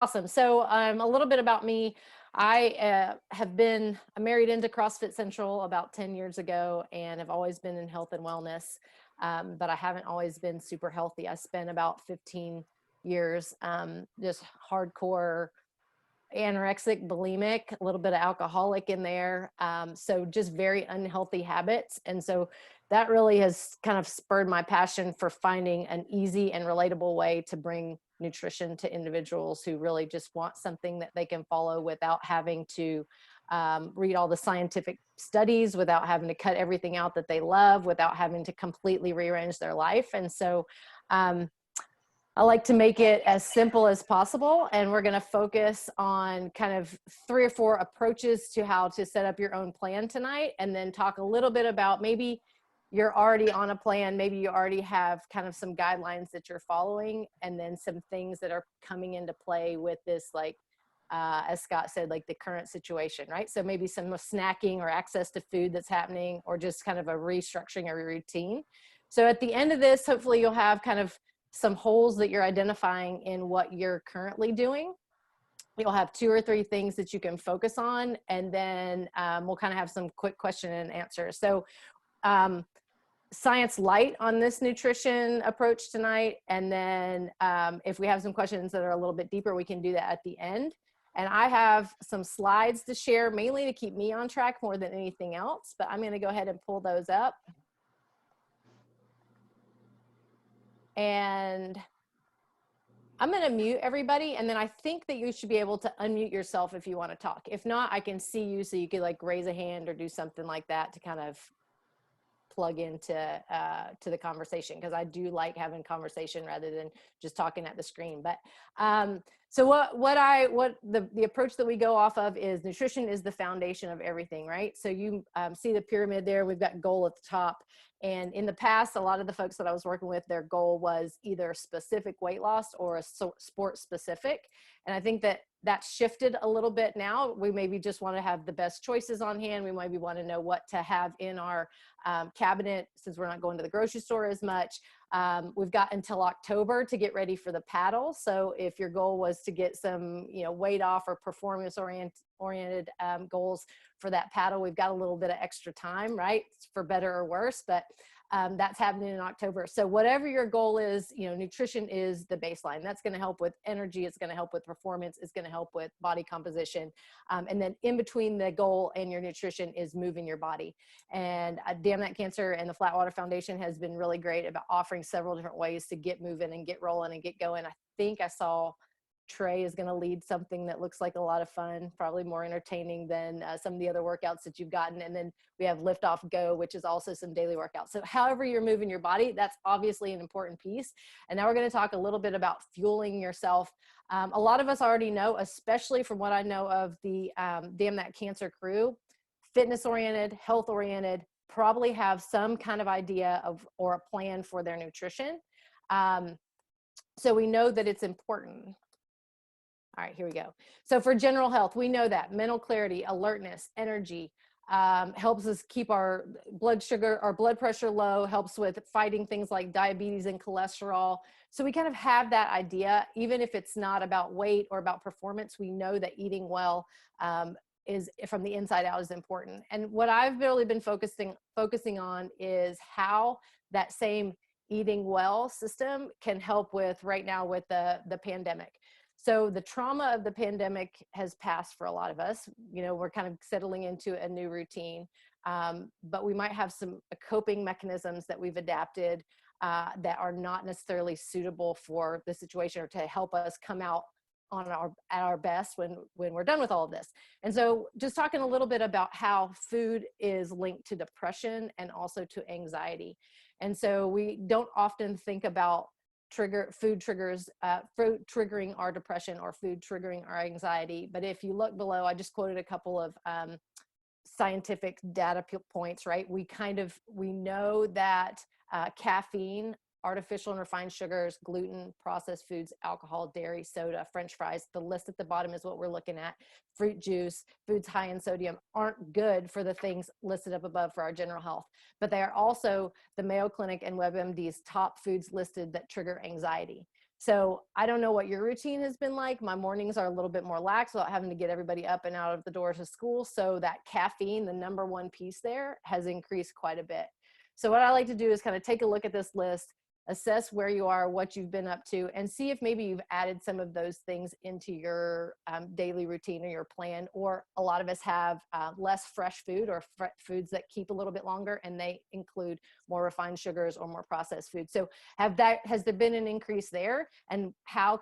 Awesome. So, a little bit about me. I have been married into CrossFit Central about 10 years ago and have always been in health and wellness, but I haven't always been super healthy. I spent about 15 years just hardcore anorexic, bulimic, a little bit of alcoholic in there. So just very unhealthy habits. And so that really has kind of spurred my passion for finding an easy and relatable way to bring nutrition to individuals who really just want something that they can follow without having to read all the scientific studies, without having to cut everything out that they love, without having to completely rearrange their life. And so um, I like to make it as simple as possible, and we're going to focus on kind of 3 or 4 approaches to how to set up your own plan tonight, and then talk a little bit about maybe you're already on a plan, maybe you already have kind of some guidelines that you're following, and then some things that are coming into play with this, like as Scott said, like the current situation, right? So maybe some snacking or access to food that's happening, or just kind of a restructuring of your routine. So at the end of this, hopefully you'll have kind of some holes that you're identifying in what you're currently doing. You'll have 2 or 3 things that you can focus on, and then we'll kind of have some quick question and answer. So science light on this nutrition approach tonight, and then if we have some questions that are a little bit deeper, we can do that at the end. And I have some slides to share, mainly to keep me on track more than anything else, but I'm going to go ahead and pull those up. And I'm going to mute everybody, and then I think that you should be able to unmute yourself if you want to talk. If not, I can see you, so you could like raise a hand or do something like that to kind of plug into to the conversation, because I do like having conversation rather than just talking at the screen. But so the approach that we go off of is nutrition is the foundation of everything, right? So you see the pyramid there. We've got goal at the top. And in the past, a lot of the folks that I was working with, their goal was either specific weight loss or a sport specific. And I think that that's shifted a little bit now. We maybe just want to have the best choices on hand. We maybe want to know what to have in our cabinet, since we're not going to the grocery store as much. We've got until October to get ready for the paddle. So if your goal was to get some, weight off or performance oriented goals for that paddle, we've got a little bit of extra time, right? For better or worse, but that's happening in October. So whatever your goal is, nutrition is the baseline. That's going to help with energy. It's going to help with performance. It's going to help with body composition. And then in between the goal and your nutrition is moving your body. And Damn That Cancer and the Flatwater Foundation has been really great about offering several different ways to get moving and get rolling and get going. I think I saw Trey is going to lead something that looks like a lot of fun, probably more entertaining than some of the other workouts that you've gotten. And then we have Lift Off Go, which is also some daily workouts. So however you're moving your body, that's obviously an important piece. And now we're going to talk a little bit about fueling yourself. A lot of us already know, especially from what I know of the Damn That Cancer crew, fitness oriented, health oriented, probably have some kind of idea of or a plan for their nutrition. So we know that it's important. All right, here we go. So for general health, we know that mental clarity, alertness, energy helps us keep our blood sugar, our blood pressure low, helps with fighting things like diabetes and cholesterol. So we kind of have that idea, even if it's not about weight or about performance, we know that eating well is from the inside out is important. And what I've really been focusing on is how that same eating well system can help with right now with the pandemic. So the trauma of the pandemic has passed for a lot of us. We're kind of settling into a new routine, but we might have some coping mechanisms that we've adapted that are not necessarily suitable for the situation or to help us come out at our best when we're done with all of this. And so just talking a little bit about how food is linked to depression and also to anxiety. And so we don't often think about food triggering our depression or food triggering our anxiety. But if you look below, I just quoted a couple of scientific data points, right? We know that caffeine, artificial and refined sugars, gluten, processed foods, alcohol, dairy, soda, French fries, the list at the bottom is what we're looking at, fruit juice, foods high in sodium aren't good for the things listed up above for our general health, but they are also the Mayo Clinic and WebMD's top foods listed that trigger anxiety. So I don't know what your routine has been like. My mornings are a little bit more lax without having to get everybody up and out of the door to school. So that caffeine, the number one piece there, has increased quite a bit. So what I like to do is kind of take a look at this list, assess where you are, what you've been up to, and see if maybe you've added some of those things into your daily routine or your plan. Or a lot of us have less fresh food or foods that keep a little bit longer, and they include more refined sugars or more processed food. So has there been an increase there? And how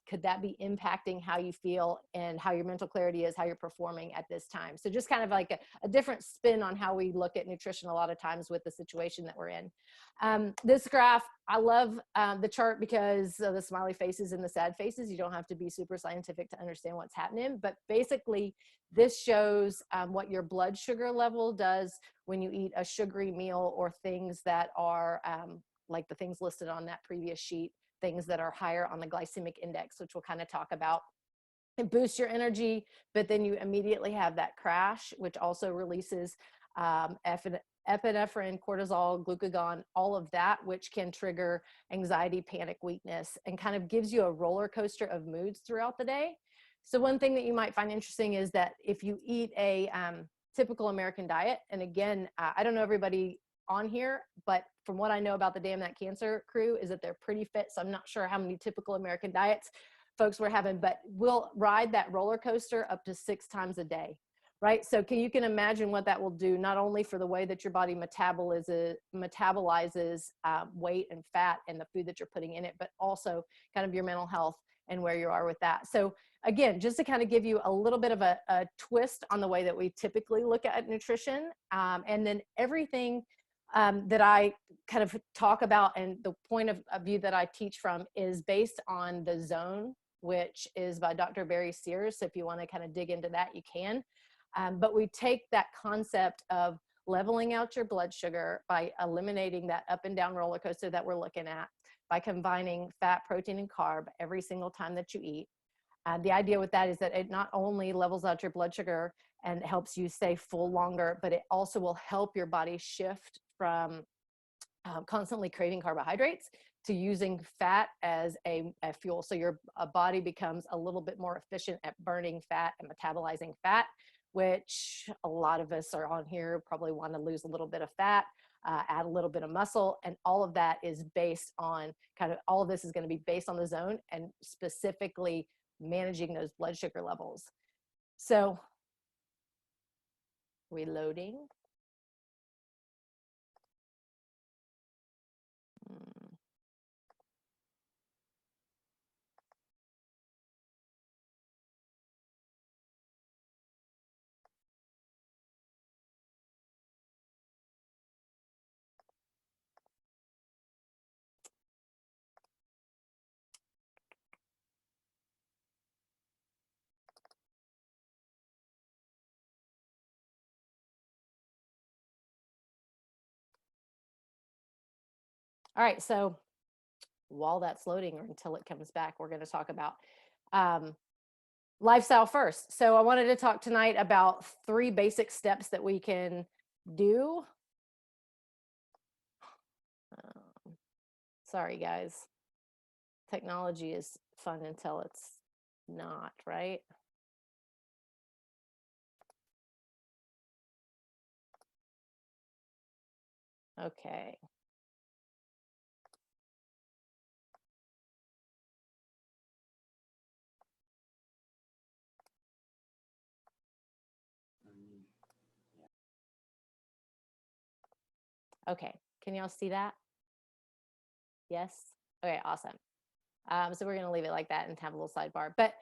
could that be impacting how you feel and how your mental clarity is, how you're performing at this time? So just kind of like a different spin on how we look at nutrition a lot of times with the situation that we're in. This graph, I love the chart because of the smiley faces and the sad faces. You don't have to be super scientific to understand what's happening, but basically this shows what your blood sugar level does when you eat a sugary meal or things that are like the things listed on that previous sheet, things that are higher on the glycemic index, which we'll kind of talk about. It boosts your energy, but then you immediately have that crash, which also releases epinephrine, cortisol, glucagon, all of that, which can trigger anxiety, panic, weakness, and kind of gives you a roller coaster of moods throughout the day. So one thing that you might find interesting is that if you eat a typical American diet, and again, I don't know everybody on here, but from what I know about the Damn That Cancer crew is that they're pretty fit. So I'm not sure how many typical American diets folks were having, but we'll ride that roller coaster up to 6 times a day. Right? So you can imagine what that will do, not only for the way that your body metabolizes weight and fat and the food that you're putting in it, but also kind of your mental health and where you are with that. So again, just to kind of give you a little bit of a twist on the way that we typically look at nutrition. And then everything that I kind of talk about and the point of view that I teach from is based on the Zone, which is by Dr. Barry Sears. So if you want to kind of dig into that, you can. But we take that concept of leveling out your blood sugar by eliminating that up and down roller coaster that we're looking at, by combining fat, protein, and carb every single time that you eat. The idea with that is that it not only levels out your blood sugar and helps you stay full longer, but it also will help your body shift from constantly craving carbohydrates to using fat as a fuel. So your body becomes a little bit more efficient at burning fat and metabolizing fat, which a lot of us are on here probably want to lose a little bit of fat, add a little bit of muscle, and all of that is based on all of this is going to be based on the Zone and specifically managing those blood sugar levels. So reloading. All right, so while that's loading or until it comes back, we're going to talk about lifestyle first. So I wanted to talk tonight about 3 basic steps that we can do. Sorry, guys. Technology is fun until it's not, right? Okay. Okay, can y'all see that? Yes? Okay, awesome. So we're going to leave it like that and have a little sidebar. But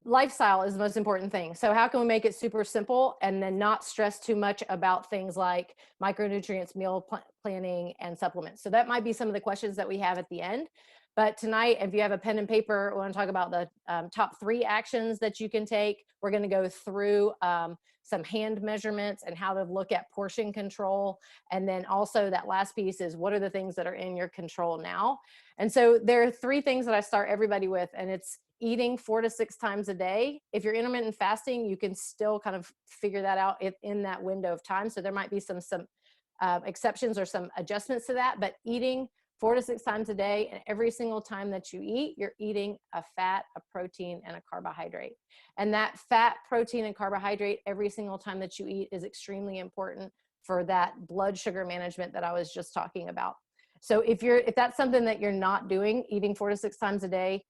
lifestyle is the most important thing. So how can we make it super simple and then not stress too much about things like micronutrients, meal planning, and supplements? So that might be some of the questions that we have at the end. But tonight, if you have a pen and paper, we want to talk about the top 3 actions that you can take. We're going to go through some hand measurements and how to look at portion control. And then also that last piece is what are the things that are in your control now? And so there are 3 things that I start everybody with, and it's eating 4 to 6 times a day. If you're intermittent fasting, you can still kind of figure that out in that window of time. So there might be some exceptions or some adjustments to that, but eating 4 to 6 times a day. And every single time that you eat, you're eating a fat, a protein, and a carbohydrate. And that fat, protein, and carbohydrate every single time that you eat is extremely important for that blood sugar management that I was just talking about. So if that's something that you're not doing, eating 4 to 6 times a day,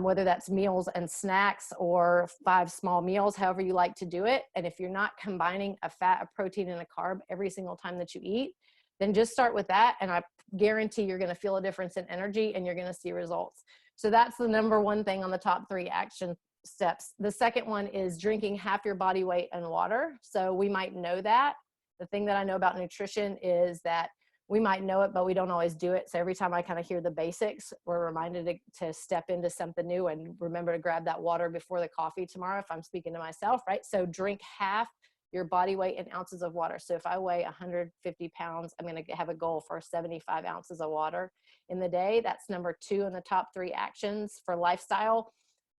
whether that's meals and snacks or 5 small meals, however you like to do it. And if you're not combining a fat, a protein, and a carb every single time that you eat, then just start with that. And I guarantee you're going to feel a difference in energy and you're going to see results. So that's the number one thing on the top 3 action steps. The second one is drinking half your body weight in water. So we might know that. The thing that I know about nutrition is that we might know it, but we don't always do it. So every time I kind of hear the basics, we're reminded to step into something new and remember to grab that water before the coffee tomorrow if I'm speaking to myself, right? So drink half your body weight in ounces of water. So if I weigh 150 pounds, I'm going to have a goal for 75 ounces of water in the day. That's number 2 in the top 3 actions for lifestyle.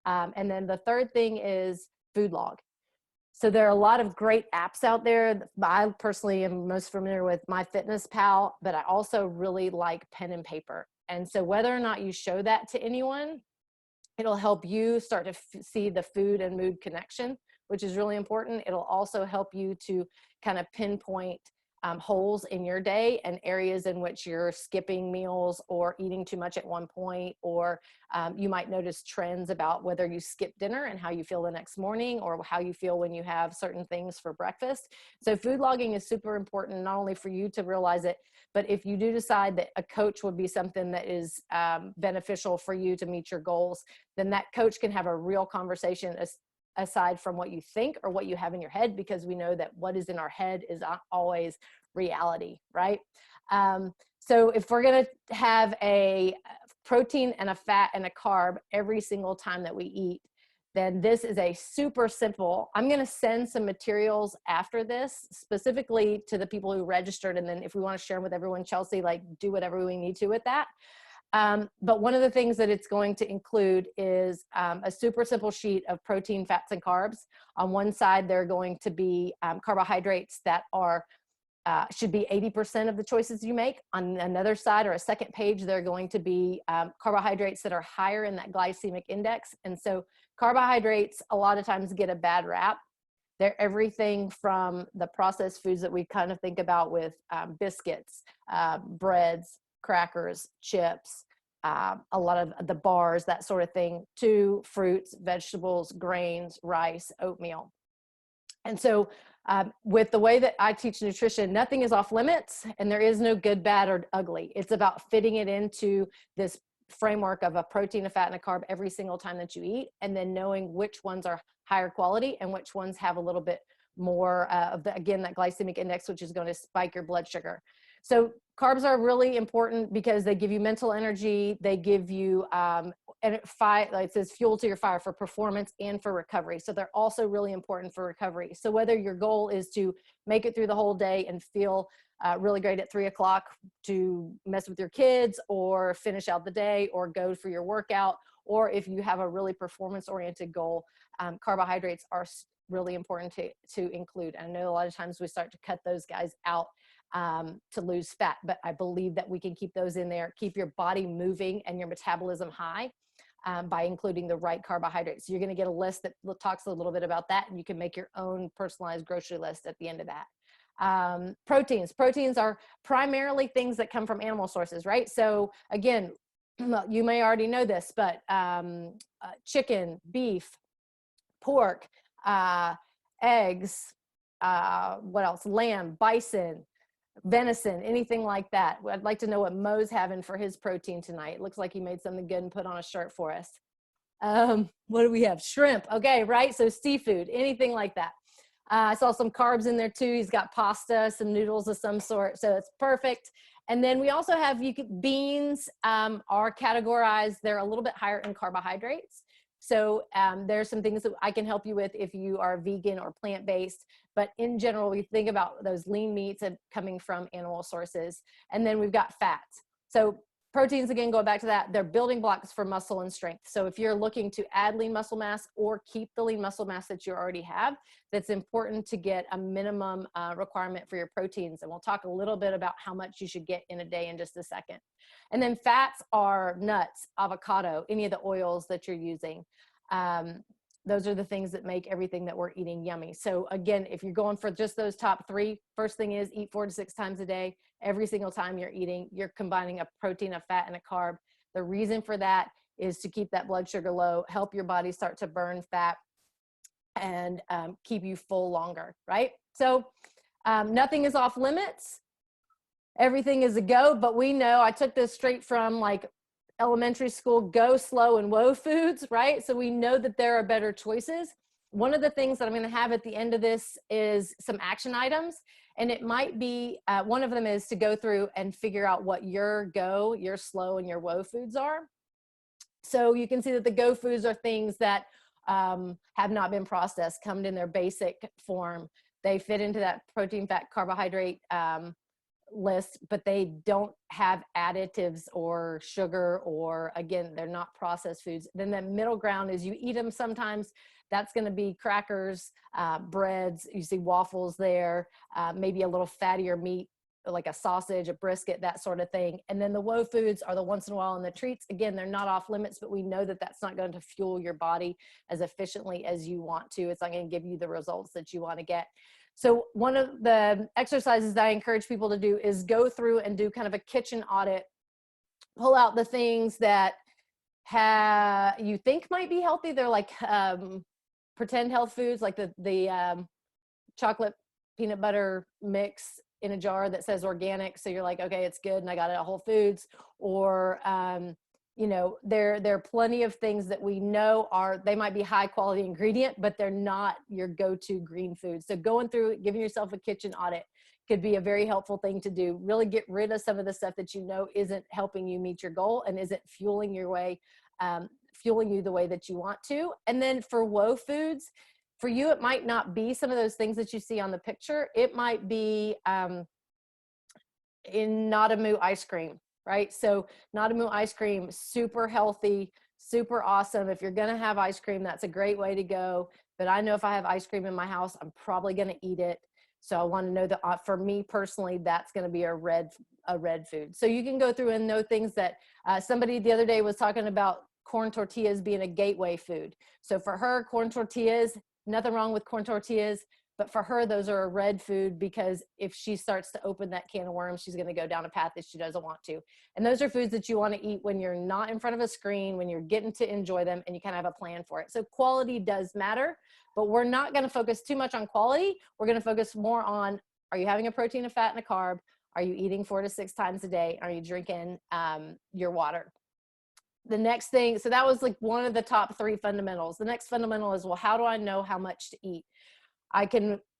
And then the third thing is food log. So there are a lot of great apps out there. I personally am most familiar with MyFitnessPal, but I also really like pen and paper. And so whether or not you show that to anyone, it'll help you start to see the food and mood connection, which is really important. It'll also help you to kind of pinpoint holes in your day and areas in which you're skipping meals or eating too much at one point, or you might notice trends about whether you skip dinner and how you feel the next morning, or how you feel when you have certain things for breakfast. So food logging is super important, not only for you to realize it, but if you do decide that a coach would be something that is beneficial for you to meet your goals, then that coach can have a real conversation aside from what you think or what you have in your head, because we know that what is in our head is not always reality, right? So if we're going to have a protein and a fat and a carb every single time that we eat, then this is a super simple. I'm going to send some materials after this specifically to the people who registered. And then if we want to share them with everyone, Chelsea, like do whatever we need to with that. But one of the things that it's going to include is a super simple sheet of protein, fats, and carbs. On one side, there are going to be carbohydrates that are should be 80% of the choices you make. On another side or a second page, there are going to be carbohydrates that are higher in that glycemic index. And so carbohydrates a lot of times get a bad rap. They're everything from the processed foods that we kind of think about with biscuits, breads, crackers, chips, a lot of the bars, that sort of thing, to fruits, vegetables, grains, rice, oatmeal. And so with the way that I teach nutrition, nothing is off limits and there is no good, bad, or ugly. It's about fitting it into this framework of a protein, a fat, and a carb every single time that you eat, and then knowing which ones are higher quality and which ones have a little bit more of the, again, that glycemic index, which is going to spike your blood sugar. So carbs are really important because they give you mental energy. They give you, and it says fuel to your fire for performance and for recovery. So they're also really important for recovery. So whether your goal is to make it through the whole day and feel really great at 3 o'clock to mess with your kids or finish out the day or go for your workout, or if you have a really performance-oriented goal, carbohydrates are really important to include. And I know a lot of times we start to cut those guys out to lose fat, but I believe that we can keep those in there, keep your body moving and your metabolism high by including the right carbohydrates. So you're going to get a list that talks a little bit about that, and you can make your own personalized grocery list at the end of that. Proteins are primarily things that come from animal sources, right? So again, you may already know this, but chicken, beef, pork, eggs, what else? Lamb, bison, venison, anything like that. I'd like to know what Mo's having for his protein tonight. It looks like he made something good and put on a shirt for us. What do we have? Shrimp. Okay, right? So seafood, anything like that. I saw some carbs in there too. He's got pasta, some noodles of some sort. So it's perfect. And then we also have beans are categorized. They're a little bit higher in carbohydrates. So there's some things that I can help you with if you are vegan or plant-based. But in general, we think about those lean meats coming from animal sources. And then we've got fats. So proteins, again, go back to that, they're building blocks for muscle and strength. So if you're looking to add lean muscle mass or keep the lean muscle mass that you already have, that's important to get a minimum requirement for your proteins. And we'll talk a little bit about how much you should get in a day in just a second. And then fats are nuts, avocado, any of the oils that you're using. Those are the things that make everything that we're eating yummy. So again, if you're going for just those top three, first thing is eat 4 to 6 times a day. Every single time you're eating, you're combining a protein, a fat, and a carb. The reason for that is to keep that blood sugar low, help your body start to burn fat, and keep you full longer, right? So nothing is off limits. Everything is a go, but we know, I took this straight from like elementary school, go slow and whoa foods, right? So we know that there are better choices. One of the things that I'm going to have at the end of this is some action items. And it might be, one of them is to go through and figure out what your go, your slow, and your whoa foods are. So you can see that the go foods are things that have not been processed, come in their basic form. They fit into that protein, fat, carbohydrate list, but they don't have additives or sugar, or again, they're not processed foods. Then the middle ground is you eat them sometimes. That's going to be crackers, breads, you see waffles there, maybe a little fattier meat, like a sausage, a brisket, that sort of thing. And then the whoa foods are the once in a while, and the treats, again, they're not off limits, but we know that that's not going to fuel your body as efficiently as you want to. It's not going to give you the results that you want to get. So one of the exercises that I encourage people to do is go through and do kind of a kitchen audit, pull out the things that you think might be healthy. They're like pretend health foods, like the chocolate peanut butter mix in a jar that says organic. So you're like, okay, it's good, and I got it at Whole Foods. Or you know, there are plenty of things that we know they might be high quality ingredient, but they're not your go-to green food. So going through, giving yourself a kitchen audit could be a very helpful thing to do. Really get rid of some of the stuff that you know isn't helping you meet your goal and isn't fueling you the way that you want to. And then for whoa foods, for you, it might not be some of those things that you see on the picture. It might be in Nadamu ice cream, right? So Nadamu ice cream, super healthy, super awesome. If you're gonna have ice cream, that's a great way to go. But I know if I have ice cream in my house, I'm probably gonna eat it. So I wanna know that for me personally, that's gonna be a red food. So you can go through and know things that somebody the other day was talking about corn tortillas being a gateway food. So for her, corn tortillas, nothing wrong with corn tortillas, but for her, those are a red food, because if she starts to open that can of worms, she's going to go down a path that she doesn't want to. And those are foods that you want to eat when you're not in front of a screen, when you're getting to enjoy them, and you kind of have a plan for it. So quality does matter, but we're not going to focus too much on quality. We're going to focus more on, are you having a protein, a fat, and a carb? Are you eating 4 to 6 times a day? Are you drinking your water? The next thing, so that was like one of the top 3 fundamentals. The next fundamental is, well, how do I know how much to eat?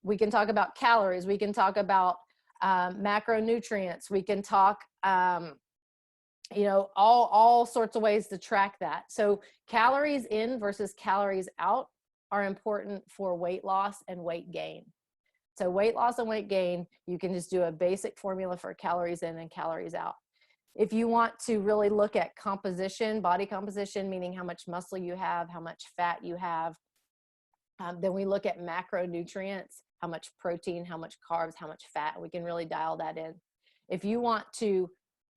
We can talk about calories. We can talk about macronutrients. We can talk, you know, all sorts of ways to track that. So calories in versus calories out are important for weight loss and weight gain. So weight loss and weight gain, you can just do a basic formula for calories in and calories out. If you want to really look at composition, body composition, meaning how much muscle you have, how much fat you have, then we look at macronutrients, how much protein, how much carbs, how much fat. We can really dial that in. If you want to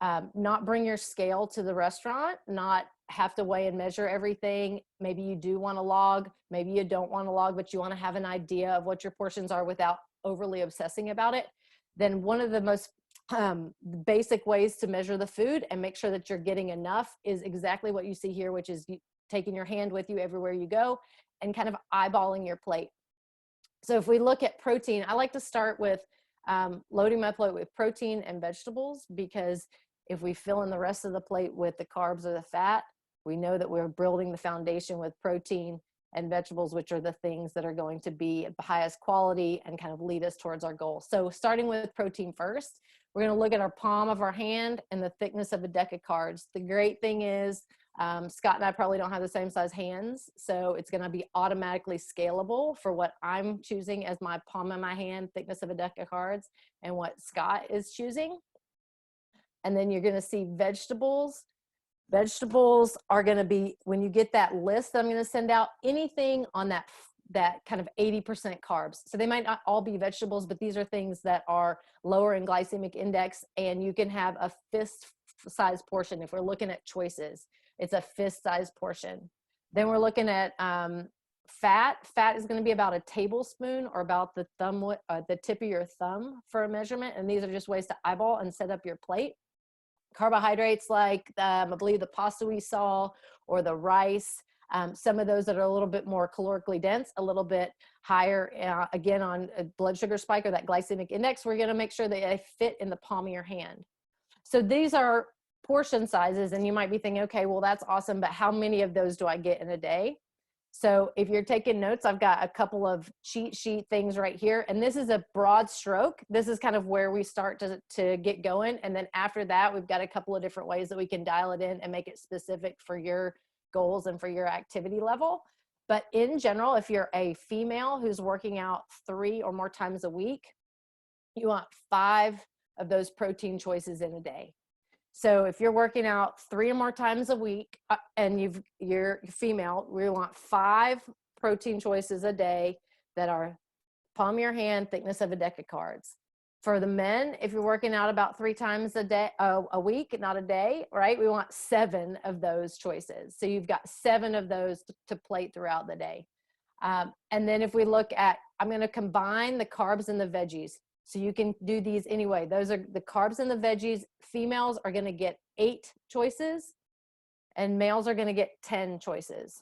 not bring your scale to the restaurant, not have to weigh and measure everything, maybe you do want to log, maybe you don't want to log, but you want to have an idea of what your portions are without overly obsessing about it, then one of the most basic ways to measure the food and make sure that you're getting enough is exactly what you see here, which is taking your hand with you everywhere you go and kind of eyeballing your plate. So if we look at protein, I like to start with loading my plate with protein and vegetables, because if we fill in the rest of the plate with the carbs or the fat, we know that we're building the foundation with protein and vegetables, which are the things that are going to be the highest quality and kind of lead us towards our goal. So starting with protein first, we're going to look at our palm of our hand and the thickness of a deck of cards. The great thing is Scott and I probably don't have the same size hands, so it's going to be automatically scalable for what I'm choosing as my palm of my hand thickness of a deck of cards and what Scott is choosing. And then you're going to see vegetables. Vegetables are going to be, when you get that list that I'm going to send out, anything on that kind of 80% carbs. So they might not all be vegetables, but these are things that are lower in glycemic index, and you can have a fist size portion. If we're looking at choices, it's a fist size portion. Then we're looking at fat. Fat is going to be about a tablespoon, or about the the tip of your thumb for a measurement. And these are just ways to eyeball and set up your plate. Carbohydrates, like I believe the pasta we saw, or the rice, some of those that are a little bit more calorically dense, a little bit higher, again, on a blood sugar spike or that glycemic index, we're going to make sure that they fit in the palm of your hand. So these are portion sizes, and you might be thinking, okay, well, that's awesome, but how many of those do I get in a day? So if you're taking notes, I've got a couple of cheat sheet things right here. And this is a broad stroke. This is kind of where we start to get going. And then after that, we've got a couple of different ways that we can dial it in and make it specific for your goals and for your activity level. But in general, if you're a female who's working out 3 or more times a week, you want 5 of those protein choices in a day. So if you're working out 3 or more times a week, and you're female, we want 5 protein choices a day that are palm of your hand, thickness of a deck of cards. For the men, if you're working out about 3 times a week, not a day, right? We want 7 of those choices. So you've got 7 of those to plate throughout the day. And then if we look at, I'm going to combine the carbs and the veggies. So you can do these anyway. Those are the carbs and the veggies. Females are going to get 8 choices, and males are going to get 10 choices.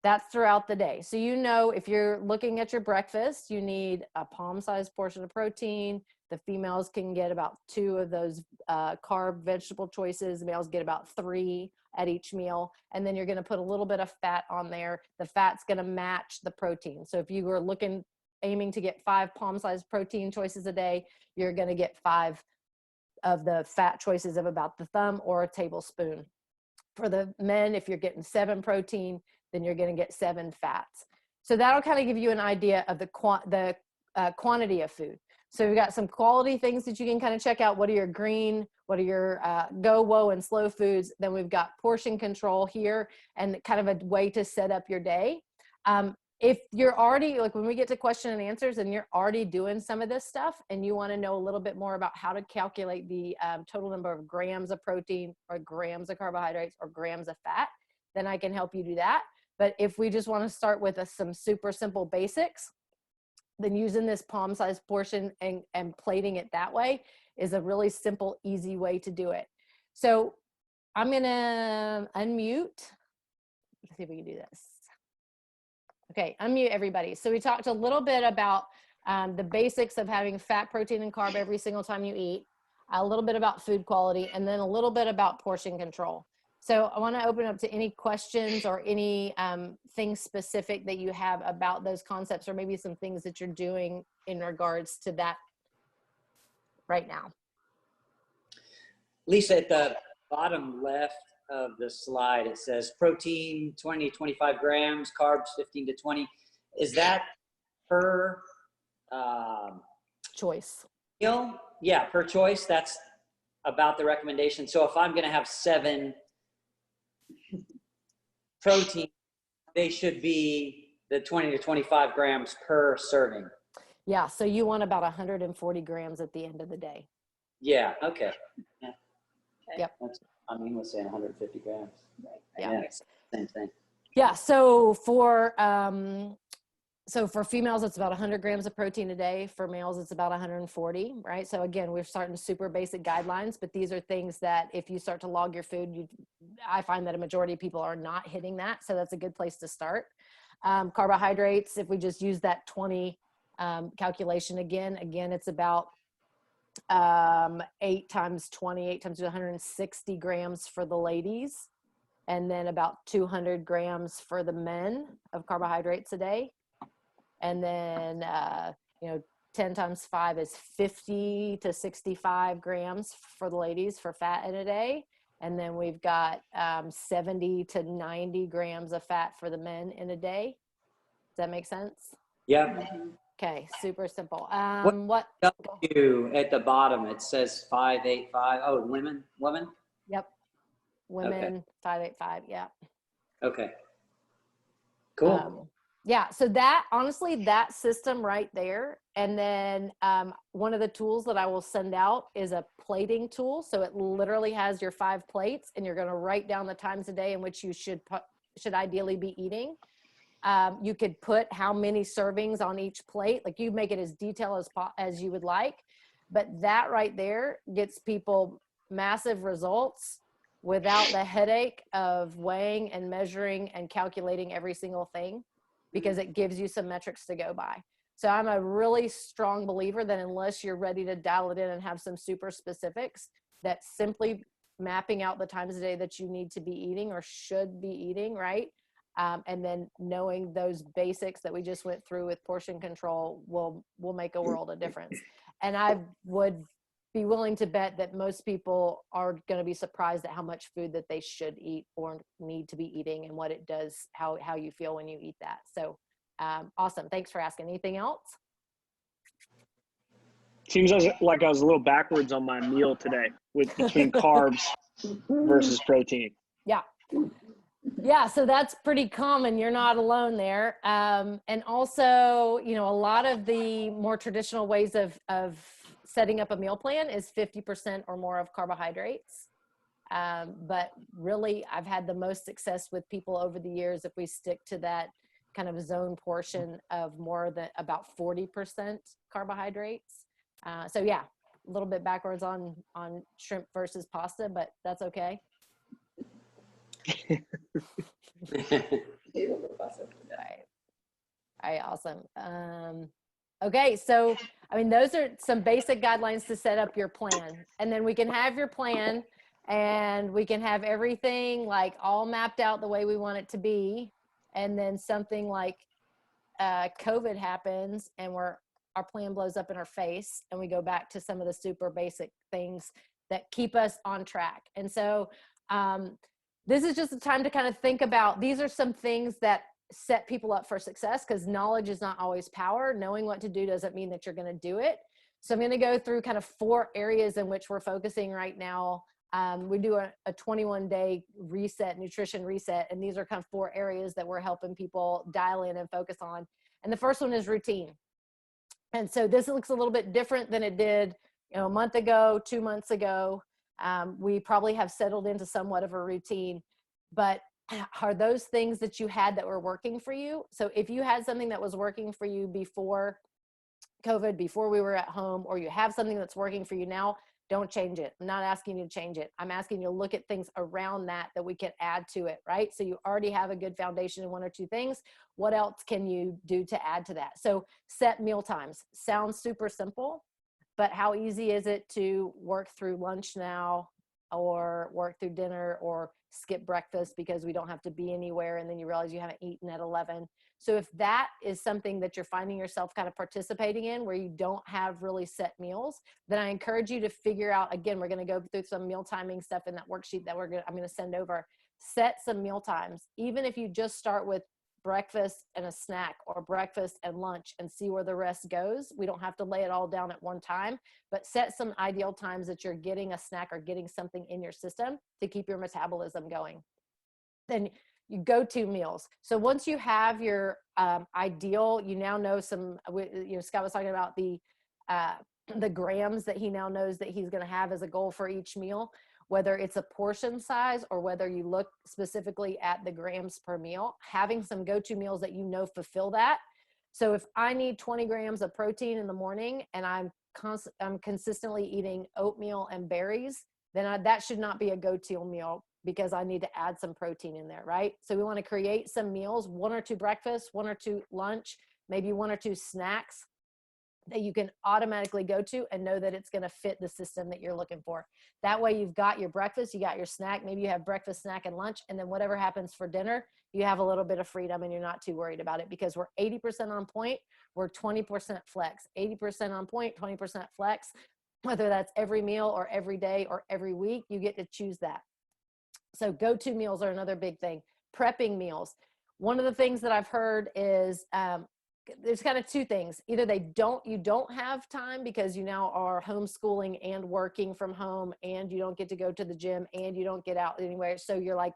That's throughout the day. So you know, if you're looking at your breakfast, you need a palm-sized portion of protein. The females can get about 2 of those carb vegetable choices. The males get about 3 at each meal. And then you're going to put a little bit of fat on there. The fat's going to match the protein. So if you were aiming to get 5 palm-sized protein choices a day, you're going to get 5 of the fat choices of about the thumb or a tablespoon. For the men, if you're getting 7 protein, then you're going to get 7 fats. So that'll kind of give you an idea of the quantity of food. So we've got some quality things that you can kind of check out. What are your green, what are your go, whoa, and slow foods? Then we've got portion control here, and kind of a way to set up your day. If you're already, like when we get to question and answers and you're already doing some of this stuff and you want to know a little bit more about how to calculate the total number of grams of protein or grams of carbohydrates or grams of fat, then I can help you do that. But if we just want to start with some super simple basics, then using this palm-sized portion and plating it that way is a really simple, easy way to do it. So I'm going to unmute. Let's see if we can do this. Okay, unmute everybody. So we talked a little bit about the basics of having fat, protein, and carb every single time you eat, a little bit about food quality, and then a little bit about portion control. So I want to open up to any questions or any things specific that you have about those concepts, or maybe some things that you're doing in regards to that right now. Lisa, at the bottom left of the slide, it says protein 20 to 25 grams, carbs 15 to 20. Is that per choice? Meal? Yeah, per choice. That's about the recommendation. So if I'm going to have 7 protein, they should be the 20 to 25 grams per serving. Yeah, so you want about 140 grams at the end of the day. Yeah, okay. Yeah. Yep. I mean, we're saying 150 grams. Right. Yeah. Yeah, same thing. Yeah, so for females, it's about 100 grams of protein a day. For males, it's about 140, right? So again, we're starting super basic guidelines, but these are things that if you start to log your food, I find that a majority of people are not hitting that. So that's a good place to start. Carbohydrates, if we just use that 20 calculation again, it's about 8 times 20, 8 times 160 grams for the ladies, and then about 200 grams for the men of carbohydrates a day. And then, 10 times 5 is 50 to 65 grams for the ladies for fat in a day. And then we've got 70 to 90 grams of fat for the men in a day. Does that make sense? Yeah. Okay, super simple. What W at the bottom? It says 585. Oh, women. Yep, women, 585. Yeah. Okay. Cool. Yeah, so that, honestly, that system right there. And then one of the tools that I will send out is a plating tool. So it literally has your 5 plates, and you're going to write down the times a day in which you should ideally be eating. You could put how many servings on each plate. Like, you make it as detailed as you would like, but that right there gets people massive results without the headache of weighing and measuring and calculating every single thing, because it gives you some metrics to go by. So I'm a really strong believer that unless you're ready to dial it in and have some super specifics, that simply mapping out the times a day that you need to be eating or should be eating, right? And then knowing those basics that we just went through with portion control will make a world of difference. And I would be willing to bet that most people are going to be surprised at how much food that they should eat or need to be eating, and what it does, how you feel when you eat that. So awesome. Thanks for asking. Anything else? Seems like I was a little backwards on my meal today between carbs versus protein. Yeah. Yeah, so that's pretty common. You're not alone there. And also, you know, a lot of the more traditional ways of setting up a meal plan is 50% or more of carbohydrates. But really, I've had the most success with people over the years if we stick to that kind of zone portion of more than about 40% carbohydrates. So yeah, a little bit backwards on shrimp versus pasta, but that's okay. All right, awesome. Okay, so I mean, those are some basic guidelines to set up your plan, and then we can have your plan, and we can have everything like all mapped out the way we want it to be, and then something like COVID happens, and our plan blows up in our face, and we go back to some of the super basic things that keep us on track. And so this is just a time to kind of think about, these are some things that set people up for success, because knowledge is not always power. Knowing what to do doesn't mean that you're going to do it. So I'm going to go through kind of 4 areas in which we're focusing right now. We do a 21-day reset, nutrition reset, and these are kind of 4 areas that we're helping people dial in and focus on. And the first one is routine. And so this looks a little bit different than it did, you know, a month ago, 2 months ago. We probably have settled into somewhat of a routine, but are those things that you had that were working for you? So if you had something that was working for you before COVID, before we were at home, or you have something that's working for you now, don't change it. I'm not asking you to change it. I'm asking you to look at things around that we can add to it, right? So you already have a good foundation in 1 or 2 things. What else can you do to add to that? So set meal times. Sounds super simple, but how easy is it to work through lunch now, or work through dinner, or skip breakfast because we don't have to be anywhere, and then you realize you haven't eaten at 11. So if that is something that you're finding yourself kind of participating in, where you don't have really set meals, then I encourage you to figure out, again, we're going to go through some meal timing stuff in that worksheet that I'm going to send over. Set some meal times, even if you just start with breakfast and a snack, or breakfast and lunch, and see where the rest goes. We don't have to lay it all down at one time, but set some ideal times that you're getting a snack or getting something in your system to keep your metabolism going. Then you go to meals. So once you have your ideal, you now know some, you know, Scott was talking about the grams that he now knows that he's going to have as a goal for each meal, whether it's a portion size or whether you look specifically at the grams per meal. Having some go-to meals that you know fulfill that. So if I need 20 grams of protein in the morning, and I'm consistently eating oatmeal and berries, then that should not be a go-to meal, because I need to add some protein in there, right? So we want to create some meals, 1 or 2 breakfasts, 1 or 2 lunch, maybe 1 or 2 snacks that you can automatically go to and know that it's going to fit the system that you're looking for. That way you've got your breakfast, you got your snack, maybe you have breakfast, snack, and lunch, and then whatever happens for dinner, you have a little bit of freedom and you're not too worried about it, because we're 80% on point, we're 20% flex. 80% on point, 20% flex. Whether that's every meal or every day or every week, you get to choose that. So go-to meals are another big thing. Prepping meals. One of the things that I've heard is there's kind of two things. Either you don't have time because you now are homeschooling and working from home, and you don't get to go to the gym, and you don't get out anywhere. So you're like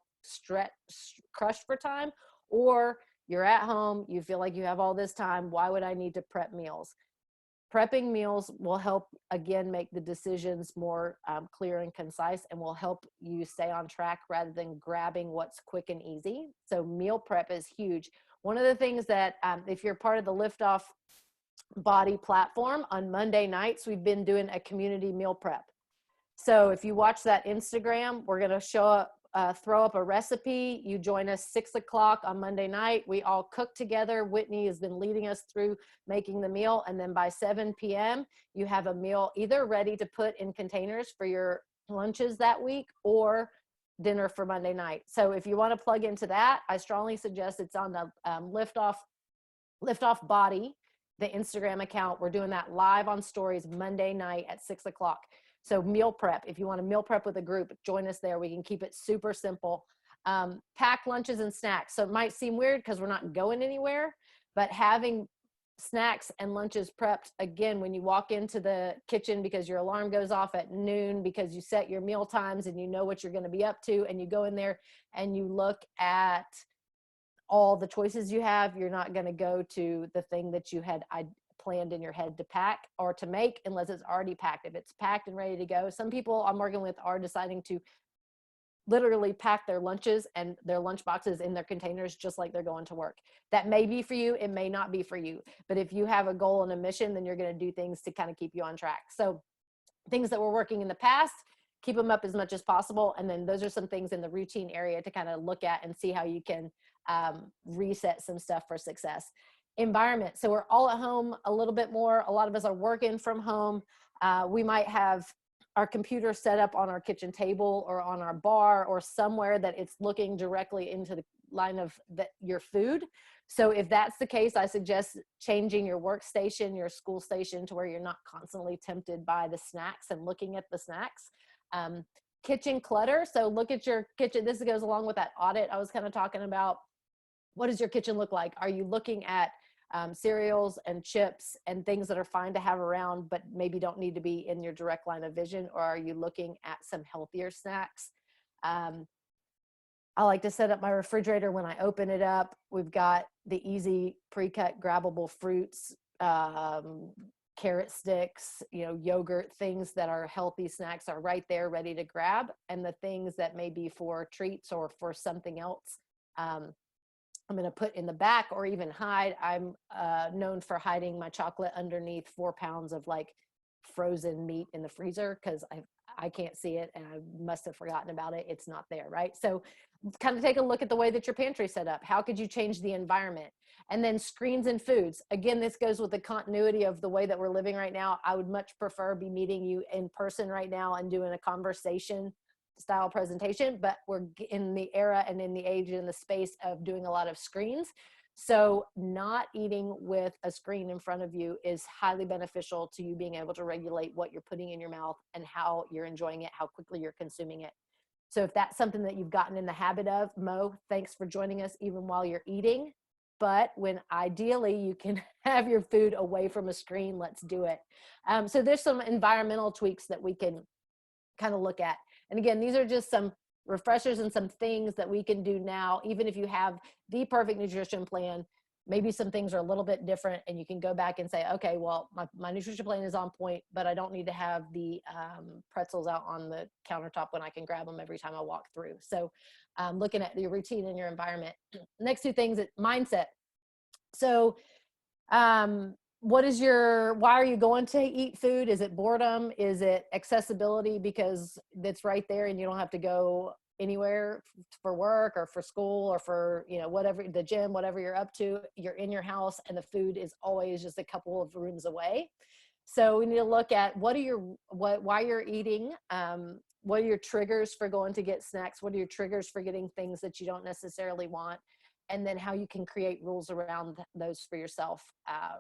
crushed for time, or you're at home, you feel like you have all this time. Why would I need to prep meals? Prepping meals will help, again, make the decisions more clear and concise, and will help you stay on track rather than grabbing what's quick and easy. So meal prep is huge. One of the things that, if you're part of the Lift Off Body platform, on Monday nights, we've been doing a community meal prep. So if you watch that Instagram, we're going to throw up a recipe. You join us 6 o'clock on Monday night. We all cook together. Whitney has been leading us through making the meal. And then by 7 p.m., you have a meal either ready to put in containers for your lunches that week or dinner for Monday night. So if you want to plug into that, I strongly suggest it's on the Lift Off Body, the Instagram account. We're doing that live on stories Monday night at 6 o'clock. So meal prep, if you want to meal prep with a group, join us there. We can keep it super simple. Pack lunches and snacks. So it might seem weird because we're not going anywhere, but having snacks and lunches prepped, again, when you walk into the kitchen because your alarm goes off at noon because you set your meal times and you know what you're going to be up to, and you go in there and you look at all the choices you have, you're not going to go to the thing that you had planned in your head to pack or to make unless it's already packed. If it's packed and ready to go, some people I'm working with are deciding to literally pack their lunches and their lunch boxes in their containers just like they're going to work. That may be for you, it may not be for you, but if you have a goal and a mission, then you're going to do things to kind of keep you on track. So things that were working in the past, keep them up as much as possible, and then those are some things in the routine area to kind of look at and see how you can reset some stuff for success. Environment. So we're all at home a little bit more. A lot of us are working from home. We might have our computer set up on our kitchen table or on our bar or somewhere that it's looking directly into the line of your food. So if that's the case, I suggest changing your workstation, your school station, to where you're not constantly tempted by the snacks and looking at the snacks. Kitchen clutter. So look at your kitchen. This goes along with that audit I was kind of talking about. What does your kitchen look like? Are you looking at cereals and chips and things that are fine to have around, but maybe don't need to be in your direct line of vision? Or are you looking at some healthier snacks? I like to set up my refrigerator when I open it up. We've got the easy pre-cut grabbable fruits, carrot sticks, yogurt, things that are healthy snacks are right there ready to grab. And the things that may be for treats or for something else, I'm going to put in the back or even hide. I'm known for hiding my chocolate underneath 4 pounds of like frozen meat in the freezer because I can't see it and I must have forgotten about it. It's not there, right? So kind of take a look at the way that your pantry's set up. How could you change the environment? And then screens and foods. Again, this goes with the continuity of the way that we're living right now. I would much prefer be meeting you in person right now and doing a conversation style presentation, but we're in the era and in the age and the space of doing a lot of screens. So not eating with a screen in front of you is highly beneficial to you being able to regulate what you're putting in your mouth and how you're enjoying it, how quickly you're consuming it. So if that's something that you've gotten in the habit of, Mo, thanks for joining us even while you're eating. But when ideally you can have your food away from a screen, let's do it. So there's some environmental tweaks that we can kind of look at. And again, these are just some refreshers and some things that we can do now. Even if you have the perfect nutrition plan, maybe some things are a little bit different and you can go back and say, okay, well, my nutrition plan is on point, but I don't need to have the pretzels out on the countertop when I can grab them every time I walk through. So looking at your routine and your environment. Next two things, mindset. So why are you going to eat food? Is it boredom? Is it accessibility because it's right there and you don't have to go anywhere for work or for school or for, whatever, the gym, whatever you're up to, you're in your house and the food is always just a couple of rooms away. So we need to look at why you're eating, what are your triggers for going to get snacks? What are your triggers for getting things that you don't necessarily want? And then how you can create rules around those for yourself.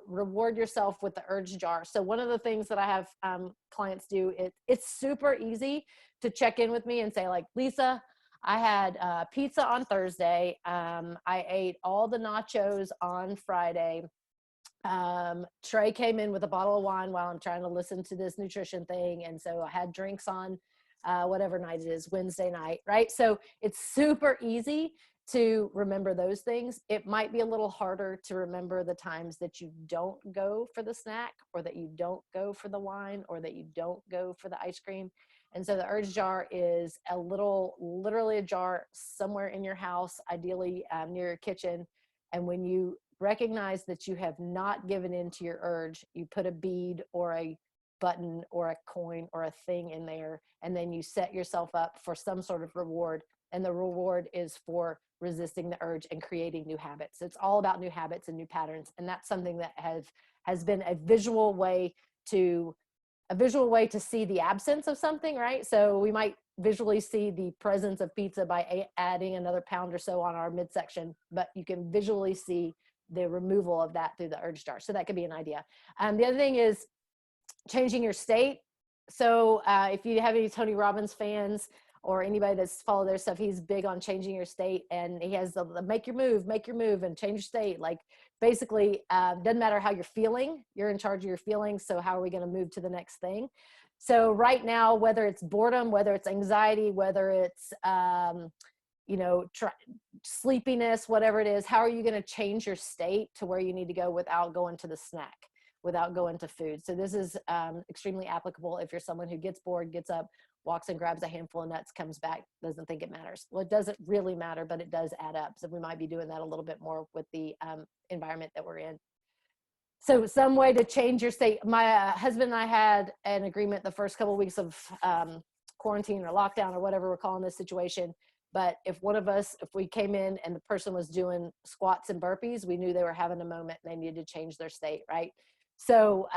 Reward yourself with the urge jar. So one of the things that I have clients do, it's super easy to check in with me and say like, Lisa, I had pizza on Thursday. I ate all the nachos on Friday. Trey came in with a bottle of wine while I'm trying to listen to this nutrition thing. And so I had drinks on whatever night it is, Wednesday night, right? So it's super easy to remember those things. It might be a little harder to remember the times that you don't go for the snack, or that you don't go for the wine, or that you don't go for the ice cream. And so the urge jar is literally a jar somewhere in your house, ideally near your kitchen. And when you recognize that you have not given in to your urge, you put a bead or a button or a coin or a thing in there, and then you set yourself up for some sort of reward. And the reward is for resisting the urge and creating new habits. It's all about new habits and new patterns. And that's something that has been a visual way to see the absence of something, right? So we might visually see the presence of pizza by adding another pound or so on our midsection, but you can visually see the removal of that through the urge jar. So that could be an idea. The other thing is changing your state. So if you have any Tony Robbins fans or anybody that's followed their stuff, he's big on changing your state, and he has the make your move and change your state. Like basically doesn't matter how you're feeling, you're in charge of your feelings. So how are we going to move to the next thing? So right now, whether it's boredom, whether it's anxiety, whether it's sleepiness, whatever it is, how are you going to change your state to where you need to go without going to the snack, without going to food? So this is extremely applicable if you're someone who gets bored, gets up, walks and grabs a handful of nuts, comes back, doesn't think it matters. Well, it doesn't really matter, but it does add up. So we might be doing that a little bit more with the environment that we're in. So some way to change your state. My husband and I had an agreement the first couple of weeks of quarantine or lockdown or whatever we're calling this situation. But if we came in and the person was doing squats and burpees, we knew they were having a moment and they needed to change their state, right? So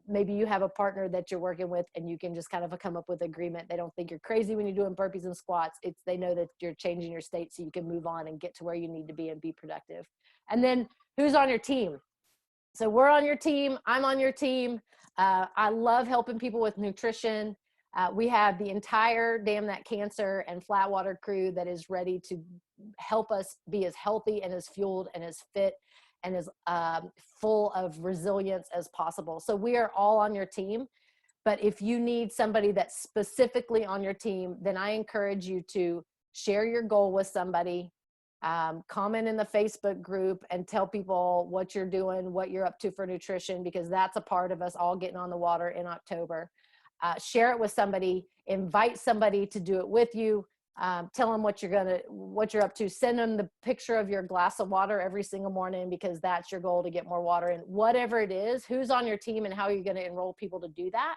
maybe you have a partner that you're working with and you can just kind of come up with agreement. They don't think you're crazy when you're doing burpees and squats. They know that you're changing your state so you can move on and get to where you need to be and be productive. And then who's on your team? So we're on your team. I'm on your team. I love helping people with nutrition. We have the entire Damn That Cancer and Flatwater crew that is ready to help us be as healthy and as fueled and as fit and as full of resilience as possible. So we are all on your team. But if you need somebody that's specifically on your team, then I encourage you to share your goal with somebody, comment in the Facebook group and tell people what you're doing, what you're up to for nutrition, because that's a part of us all getting on the water in October. Share it with somebody, invite somebody to do it with you. Tell them what you're up to. Send them the picture of your glass of water every single morning, because that's your goal, to get more water in. Whatever it is, who's on your team and how you're going to enroll people to do that.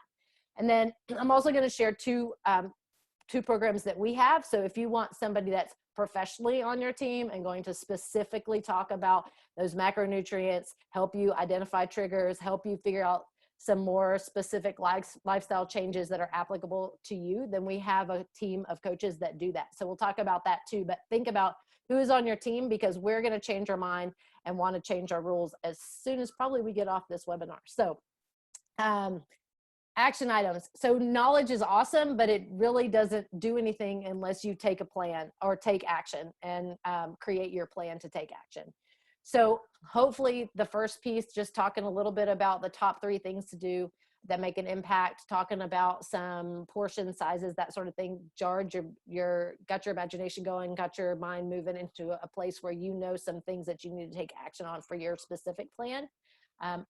And then I'm also going to share two programs that we have. So if you want somebody that's professionally on your team and going to specifically talk about those macronutrients, help you identify triggers, help you figure out some more specific lifestyle changes that are applicable to you, then we have a team of coaches that do that. So we'll talk about that too, but think about who is on your team, because we're going to change our mind and want to change our rules as soon as probably we get off this webinar. So action items. So knowledge is awesome, but it really doesn't do anything unless you take a plan or take action and create your plan to take action. So hopefully the first piece, just talking a little bit about the top 3 things to do that make an impact, talking about some portion sizes, that sort of thing, got your imagination going, got your mind moving into a place where you know some things that you need to take action on for your specific plan.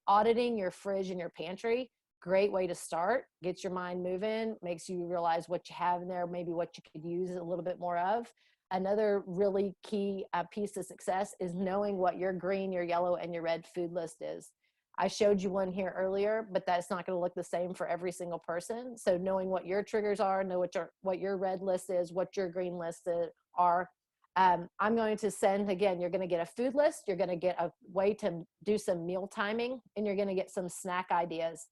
Auditing your fridge and your pantry. Great way to start. Gets your mind moving, makes you realize what you have in there, maybe what you could use a little bit more of. Another really key piece to success is knowing what your green, your yellow, and your red food list is. I showed you one here earlier, but that's not going to look the same for every single person. So knowing what your triggers are, know what your red list is, what your green list are. I'm going to send, again, you're going to get a food list, you're going to get a way to do some meal timing, and you're going to get some snack ideas.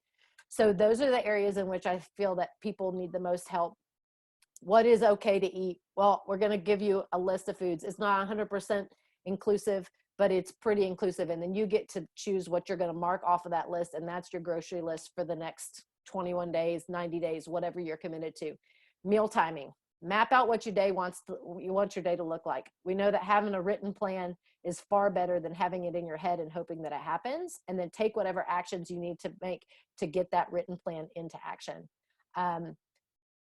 So those are the areas in which I feel that people need the most help. What is okay to eat? Well, we're going to give you a list of foods. It's not 100% inclusive, but it's pretty inclusive. And then you get to choose what you're going to mark off of that list. And that's your grocery list for the next 21 days, 90 days, whatever you're committed to. Meal timing. map out what you want your day to look like. We know that having a written plan is far better than having it in your head and hoping that it happens, and then take whatever actions you need to make to get that written plan into action.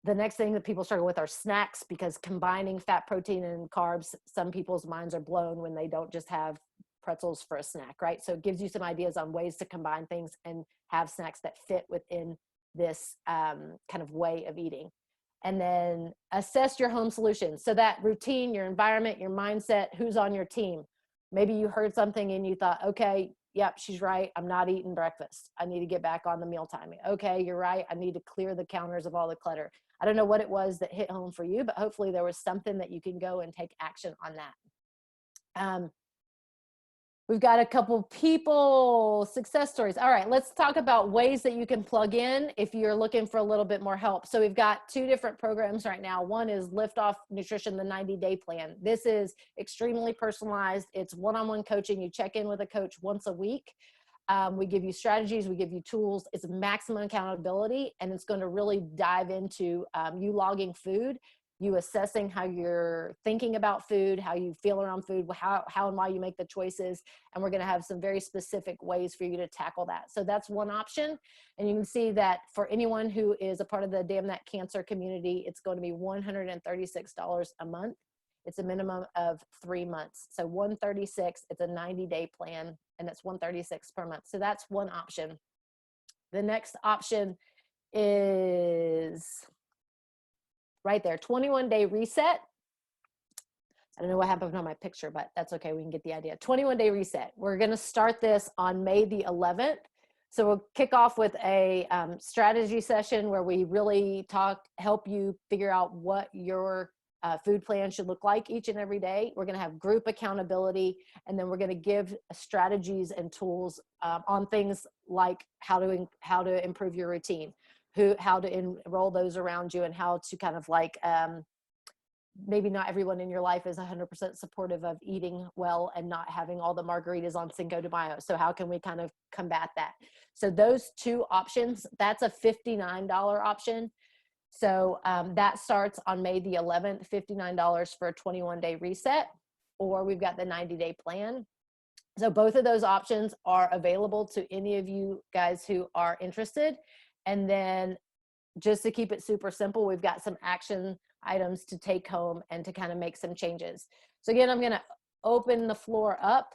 The next thing that people struggle with are snacks, because combining fat, protein, and carbs, some people's minds are blown when they don't just have pretzels for a snack, right? So it gives you some ideas on ways to combine things and have snacks that fit within this kind of way of eating. And then assess your home solutions. So that routine, your environment, your mindset, who's on your team. Maybe you heard something and you thought, okay, yep, she's right. I'm not eating breakfast. I need to get back on the meal timing. Okay, you're right. I need to clear the counters of all the clutter. I don't know what it was that hit home for you, but hopefully there was something that you can go and take action on that. We've got a couple people, success stories. All right, let's talk about ways that you can plug in if you're looking for a little bit more help. So we've got 2 different programs right now. One is Lift Off Nutrition, the 90-day plan. This is extremely personalized. It's one-on-one coaching. You check in with a coach once a week. We give you strategies, we give you tools. It's maximum accountability, and it's going to really dive into you logging food, you assessing how you're thinking about food, how you feel around food, how and why you make the choices. And we're going to have some very specific ways for you to tackle that. So that's one option. And you can see that for anyone who is a part of the Damn That Cancer community, it's going to be $136 a month. It's a minimum of 3 months. So $136, it's a 90-day plan, and it's $136 per month. So that's one option. The next option is right there, 21-day reset. I don't know what happened on my picture, but that's okay. We can get the idea. 21-day reset. We're going to start this on May the 11th. So we'll kick off with a strategy session where we really help you figure out what your food plan should look like each and every day. We're going to have group accountability, and then we're going to give strategies and tools on things like how to improve your routine, how to enroll those around you, and how to kind of like maybe not everyone in your life is 100% supportive of eating well and not having all the margaritas on Cinco de Mayo. So how can we kind of combat that? So those 2 options, that's a $59 option. So that starts on May the 11th, $59 for a 21-day reset, or we've got the 90-day plan. So both of those options are available to any of you guys who are interested. And then just to keep it super simple, we've got some action items to take home and to kind of make some changes. So again, I'm going to open the floor up.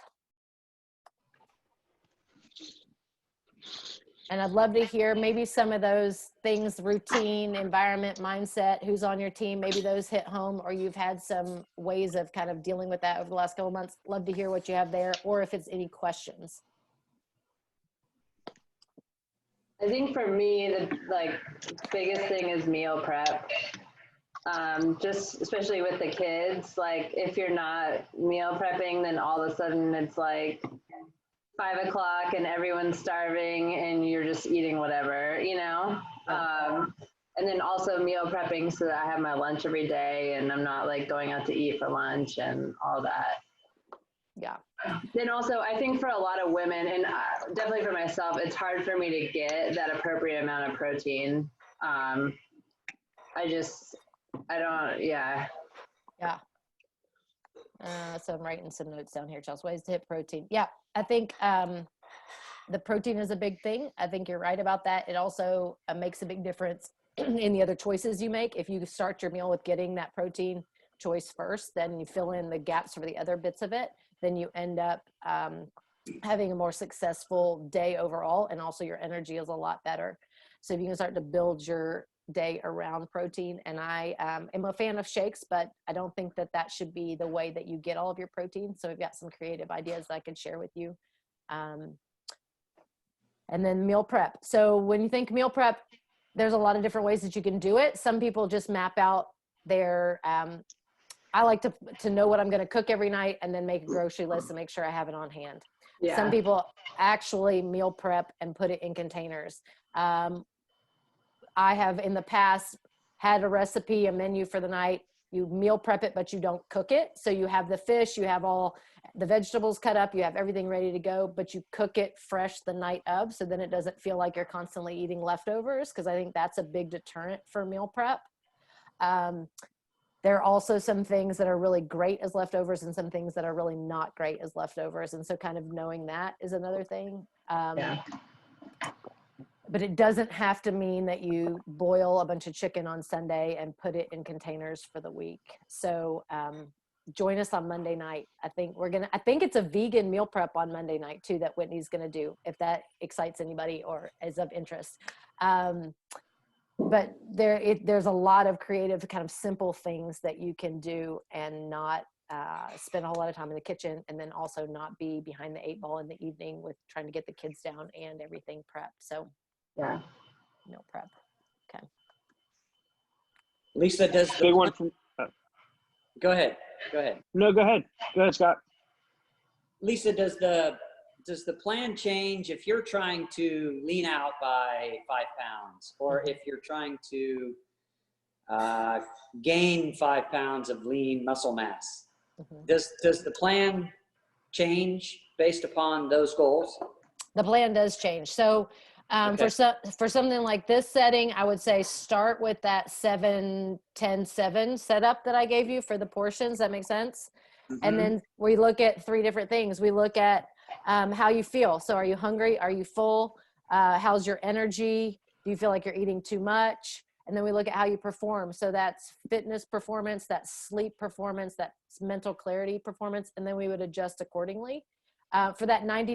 And I'd love to hear maybe some of those things, routine, environment, mindset, who's on your team, maybe those hit home, or you've had some ways of kind of dealing with that over the last couple of months. Love to hear what you have there, or if it's any questions. I think for me, the biggest thing is meal prep. Just especially with the kids, like if you're not meal prepping, then all of a sudden it's like 5 o'clock and everyone's starving and you're just eating whatever, you know? And then also meal prepping so that I have my lunch every day and I'm not like going out to eat for lunch and all that. Yeah. Then also, I think for a lot of women, and definitely for myself, it's hard for me to get that appropriate amount of protein. Yeah. So I'm writing some notes down here, Chelsea. Ways to hit protein. Yeah, I think the protein is a big thing. I think you're right about that. It also makes a big difference in the other choices you make. If you start your meal with getting that protein choice first, then you fill in the gaps for the other bits of it, then you end up having a more successful day overall, and also your energy is a lot better. So if you can start to build your day around protein, and I am a fan of shakes, but I don't think that that should be the way that you get all of your protein. So we've got some creative ideas that I can share with you. And then meal prep. So when you think meal prep, there's a lot of different ways that you can do it. Some people just map out their, I like to know what I'm going to cook every night and then make a grocery list and make sure I have it on hand. Yeah. Some people actually meal prep and put it in containers. I have in the past had a recipe, a menu for the night. You meal prep it, but you don't cook it. So you have the fish, you have all the vegetables cut up, you have everything ready to go, but you cook it fresh the night of. So then it doesn't feel like you're constantly eating leftovers, because I think that's a big deterrent for meal prep. There are also some things that are really great as leftovers and some things that are really not great as leftovers. And so kind of knowing that is another thing. Yeah. But it doesn't have to mean that you boil a bunch of chicken on Sunday and put it in containers for the week. So join us on Monday night. I think it's a vegan meal prep on Monday night too, that Whitney's going to do, if that excites anybody or is of interest. But there's a lot of creative kind of simple things that you can do and not spend a whole lot of time in the kitchen, and then also not be behind the 8 ball in the evening with trying to get the kids down and everything prepped. So Yeah. meal prep. Okay. Lisa, does Big one from, go ahead. no, go ahead, Scott. Lisa, does the plan change if you're trying to lean out by 5 pounds, or if you're trying to gain 5 pounds of lean muscle mass? Does the plan change based upon those goals? The plan does change. So Okay. for something like this setting, I would say start with that 7-10-7 setup that I gave you for the portions. That makes sense. And then we look at 3 different things. We look at how you feel. So are you hungry? Are you full? How's your energy? Do you feel like you're eating too much? And then we look at how you perform. So that's fitness performance, that's sleep performance, that's mental clarity performance. And then we would adjust accordingly. For that 90